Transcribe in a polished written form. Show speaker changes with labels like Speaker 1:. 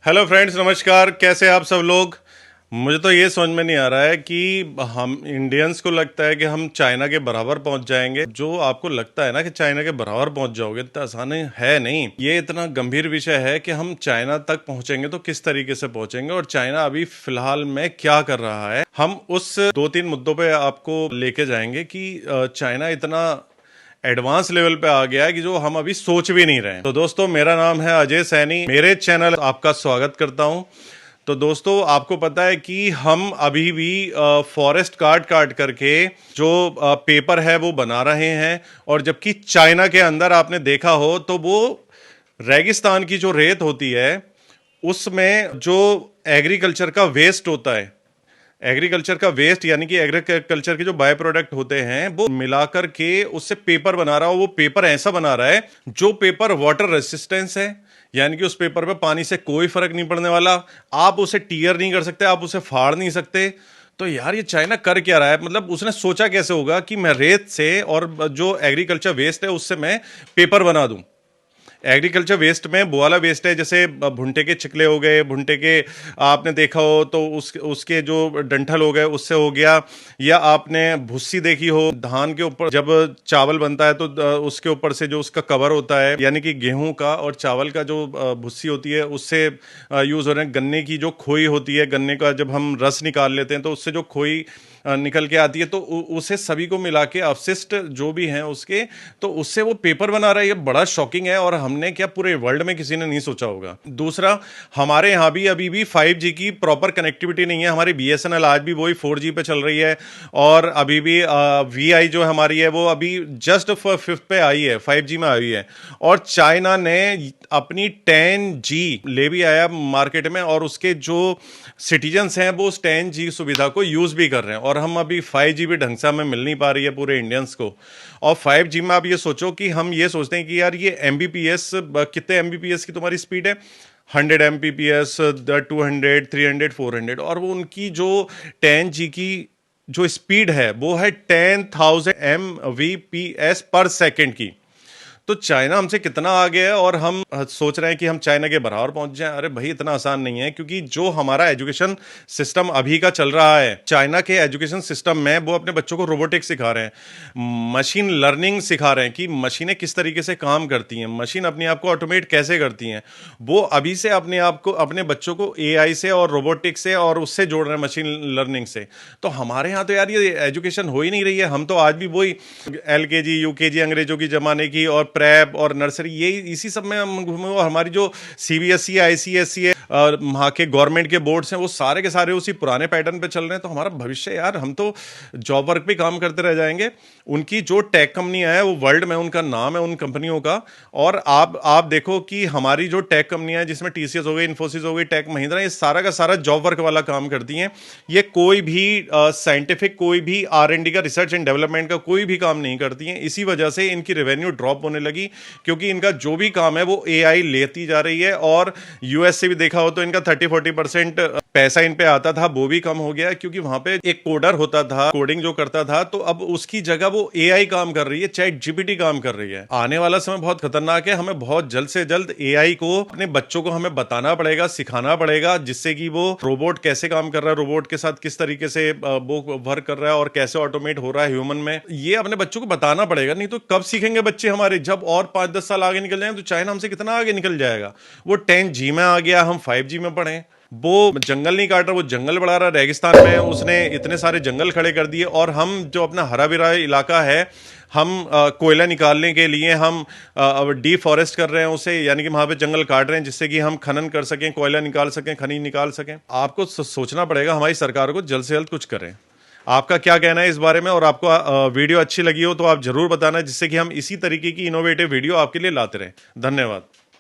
Speaker 1: Hello friends, नमस्कार। कैसे आप सब लोग। मुझे तो ये समझ में नहीं आ रहा है कि हम इंडियंस को लगता है कि हम चाइना के बराबर पहुंच जाएंगे। जो आपको लगता है ना कि चाइना के बराबर पहुंच जाओगे, इतना आसान है नहीं। ये इतना गंभीर विषय है कि हम चाइना तक पहुंचेंगे तो किस तरीके से पहुंचेंगे और चाइना अभी फिलहाल में क्या कर रहा है। हम उस 2-3 मुद्दों पे आपको लेके जाएंगे कि चाइना इतना एडवांस लेवल पे आ गया है कि जो हम अभी सोच भी नहीं रहे हैं। तो दोस्तों, मेरा नाम है अजय सैनी, मेरे चैनल आपका स्वागत करता हूं। तो दोस्तों, आपको पता है कि हम अभी भी फॉरेस्ट काट काट करके जो पेपर है वो बना रहे हैं, और जबकि चाइना के अंदर आपने देखा हो तो वो रेगिस्तान की जो रेत होती है उसमें जो एग्रीकल्चर का वेस्ट होता है, एग्रीकल्चर का वेस्ट यानी कि एग्रीकल्चर के जो बाय प्रोडक्ट होते हैं वो मिलाकर के उससे पेपर बना रहा हो। वो पेपर ऐसा बना रहा है जो पेपर वाटर रेसिस्टेंस है, यानी कि उस पेपर पे पानी से कोई फर्क नहीं पड़ने वाला। आप उसे टीयर नहीं कर सकते, आप उसे फाड़ नहीं सकते। तो यार, ये चाइना कर क्या रहा है? मतलब उसने सोचा कैसे होगा कि मैं रेत से और जो एग्रीकल्चर वेस्ट है उससे मैं पेपर बना दूं। एग्रीकल्चर वेस्ट में वो वाला वेस्ट है, जैसे भुट्टे के चिकले हो गए, भुट्टे के आपने देखा हो तो उसके जो डंठल हो गए उससे हो गया, या आपने भुस्सी देखी हो धान के ऊपर जब चावल बनता है तो उसके ऊपर से जो उसका कवर होता है, यानी कि गेहूं का और चावल का जो भुस्सी होती है उससे यूज हो रहे हैं। गन्ने की जो खोई होती है, गन्ने का जब हम रस निकाल लेते हैं तो उससे जो खोई निकल के आती है, तो उसे सभी को मिला के अवशिष्ट जो भी हैं उसके, तो उससे वो पेपर बना रहा है। ये बड़ा शॉकिंग है और हमने क्या पूरे वर्ल्ड में किसी ने नहीं सोचा होगा। दूसरा, हमारे यहाँ भी अभी भी 5G की प्रॉपर कनेक्टिविटी नहीं है। हमारी BSNL आज भी वही 4G पे चल रही है, और अभी भी VI जो हमारी है वो अभी जस्ट 5th पे आई है, 5G में आई है। और चाइना ने अपनी 10G ले भी आया मार्केट में, और उसके जो सिटीजन्स हैं वो उस 10G सुविधा को यूज भी कर रहे हैं, और हम अभी 5G भी ढंग से हमें मिल नहीं पा रही है पूरे इंडियंस को। और 5G में आप ये सोचो कि हम ये सोचते हैं कि यार ये MBPS, कितने MBPS की तुम्हारी स्पीड है? 100 MBPS, 200, 300, 400, और वो उनकी जो 10G की जो स्पीड है वो है 10,000 MBPS पर सेकेंड की। तो चाइना हमसे कितना आगे है और हम सोच रहे हैं कि हम चाइना के बराबर पहुंच जाएं। अरे भाई, इतना आसान नहीं है, क्योंकि जो हमारा एजुकेशन सिस्टम अभी का चल रहा है, चाइना के एजुकेशन सिस्टम में वो अपने बच्चों को रोबोटिक्स सिखा रहे हैं, मशीन लर्निंग सिखा रहे हैं कि मशीनें किस तरीके से काम करती हैं, मशीन अपने आप को ऑटोमेट कैसे करती हैं। वो अभी से अपने आप को, अपने बच्चों को AI से और रोबोटिक्स से और उससे जोड़ रहे हैं, मशीन लर्निंग से। तो हमारे यहाँ तो यार ये एजुकेशन हो ही नहीं रही है। हम तो आज भी वही LKG UKG अंग्रेजों की जमाने की, और प्रेप और नर्सरी, ये इसी सब में हम घूमे। और हमारी जो CBSE ICSE है, वहाँ के गवर्नमेंट के बोर्ड्स हैं, वो सारे के सारे उसी पुराने पैटर्न पे चल रहे हैं। तो हमारा भविष्य यार, हम तो जॉब वर्क पे काम करते रह जाएंगे। उनकी जो टेक कंपनियां हैं वो वर्ल्ड में उनका नाम है उन कंपनियों का। और आप देखो कि हमारी जो टेक कंपनियां हैं, जिसमें TCS हो गई, इन्फोसिस हो गई, टेक महिंद्रा, ये सारा का सारा जॉब वर्क वाला काम करती हैं। ये कोई भी साइंटिफिक, कोई भी R&D का, रिसर्च एंड डेवलपमेंट का कोई भी काम नहीं करती हैं। इसी वजह से इनकी रेवेन्यू ड्रॉप होने लगी, क्योंकि इनका जो भी काम है वो AI लेती जा रही है। और US से भी देखा हो तो इनका 30-40% पैसा इन पे आता था, वो भी कम हो गया, क्योंकि वहां पे एक कोडर होता था, कोडिंग जो करता था, तो अब उसकी जगह वो AI काम कर रही है, ChatGPT काम कर रही है। आने वाला समय बहुत खतरनाक है। हमें बहुत जल्द से जल्द AI को अपने बच्चों को हमें बताना पड़ेगा, सिखाना पड़ेगा, जिससे कि वो रोबोट कैसे काम कर रहा है, रोबोट के साथ किस तरीके से वो वर्क कर रहा है और कैसे ऑटोमेट हो रहा है ह्यूमन में, ये अपने बच्चों को बताना पड़ेगा। नहीं तो कब सीखेंगे बच्चे हमारे? जब और 5-10 साल आगे निकल जाएंगे तो चाइना हमसे कितना आगे निकल जाएगा। वो 10G में आ गया, हम 5G में पढ़े। वो जंगल नहीं काट रहा, वो जंगल बढ़ा रहा। रेगिस्तान में उसने इतने सारे जंगल खड़े कर दिए, और हम जो अपना हरा भरा इलाका है, हम कोयला निकालने के लिए हम डिफॉरेस्ट कर रहे हैं उसे, यानी कि वहां पे जंगल काट रहे हैं जिससे कि हम खनन कर सकें, कोयला निकाल सकें, खनिज निकाल सकें। आपको सोचना पड़ेगा, हमारी सरकार को जल्द से जल्द कुछ करें। आपका क्या कहना है इस बारे में? और आपको वीडियो अच्छी लगी हो तो आप जरूर बताना, जिससे कि हम इसी तरीके की इनोवेटिव वीडियो आपके लिए लाते रहें। धन्यवाद।